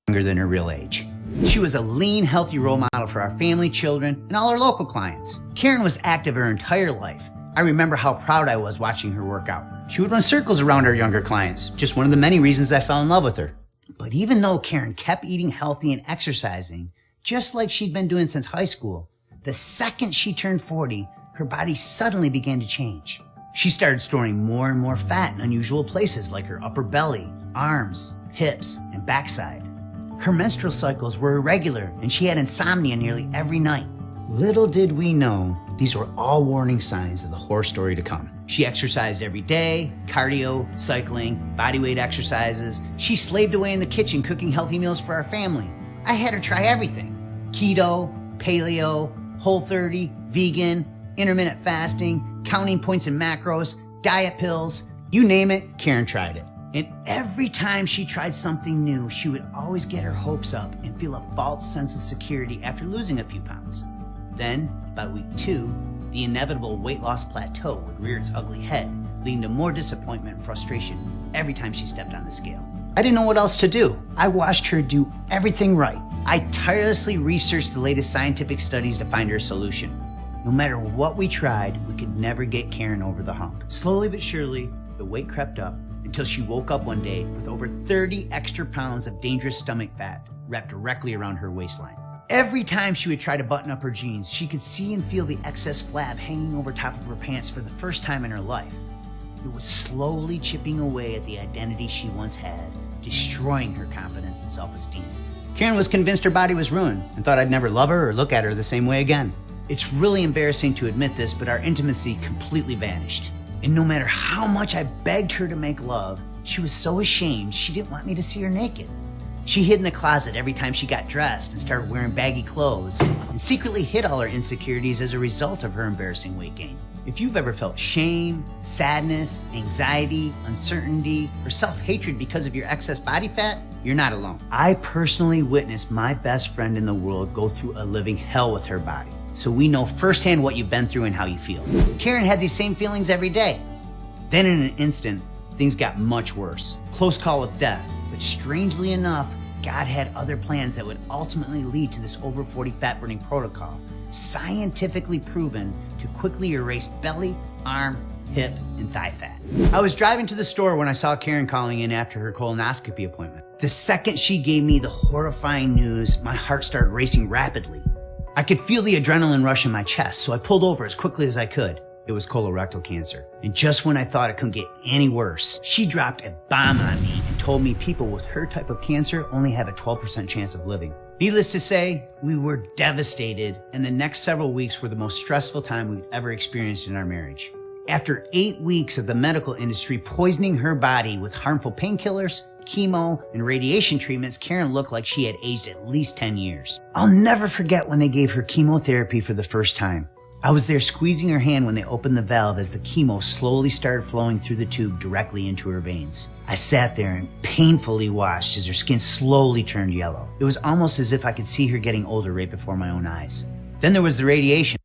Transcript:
younger than her real age. She was a lean, healthy role model for our family, children, and all our local clients. Karen was active her entire life. I remember how proud I was watching her work out. She would run circles around our younger clients, just one of the many reasons I fell in love with her. But even though Karen kept eating healthy and exercising, just like she'd been doing since high school, the second she turned 40, her body suddenly began to change. She started storing more and more fat in unusual places like her upper belly, arms, hips, and backside. Her menstrual cycles were irregular and she had insomnia nearly every night. Little did we know, these were all warning signs of the horror story to come. She exercised every day, cardio, cycling, bodyweight exercises. She slaved away in the kitchen cooking healthy meals for our family. I had her try everything. Keto, paleo, Whole30, vegan, intermittent fasting, counting points and macros, diet pills, you name it, Karen tried it. And every time she tried something new, she would always get her hopes up and feel a false sense of security after losing a few pounds. Then, by week 2, the inevitable weight loss plateau would rear its ugly head, leading to more disappointment and frustration every time she stepped on the scale. I didn't know what else to do. I watched her do everything right. I tirelessly researched the latest scientific studies to find her a solution. No matter what we tried, we could never get Karen over the hump. Slowly but surely, the weight crept up until she woke up one day with over 30 extra pounds of dangerous stomach fat wrapped directly around her waistline. Every time she would try to button up her jeans, she could see and feel the excess flab hanging over top of her pants for the first time in her life. It was slowly chipping away at the identity she once had, destroying her confidence and self-esteem. Karen was convinced her body was ruined and thought I'd never love her or look at her the same way again. It's really embarrassing to admit this, but our intimacy completely vanished. And no matter how much I begged her to make love, she was so ashamed she didn't want me to see her naked. She hid in the closet every time she got dressed and started wearing baggy clothes and secretly hid all her insecurities as a result of her embarrassing weight gain. If you've ever felt shame, sadness, anxiety, uncertainty, or self-hatred because of your excess body fat, you're not alone. I personally witnessed my best friend in the world go through a living hell with her body, so we know firsthand what you've been through and how you feel. Karen had these same feelings every day. Then in an instant, things got much worse. Close call of death, but strangely enough, God had other plans that would ultimately lead to this over 40 fat burning protocol, scientifically proven to quickly erase belly, arm, hip, and thigh fat. I was driving to the store when I saw Karen calling in after her colonoscopy appointment. The second she gave me the horrifying news, my heart started racing rapidly. I could feel the adrenaline rush in my chest, so I pulled over as quickly as I could. It was colorectal cancer. And just when I thought it couldn't get any worse, she dropped a bomb on me and told me people with her type of cancer only have a 12% chance of living. Needless to say, we were devastated, and the next several weeks were the most stressful time we've ever experienced in our marriage. After 8 weeks of the medical industry poisoning her body with harmful painkillers, chemo, and radiation treatments, Karen looked like she had aged at least 10 years. I'll never forget when they gave her chemotherapy for the first time. I was there squeezing her hand when they opened the valve as the chemo slowly started flowing through the tube directly into her veins. I sat there and painfully watched as her skin slowly turned yellow. It was almost as if I could see her getting older right before my own eyes. Then there was the radiation.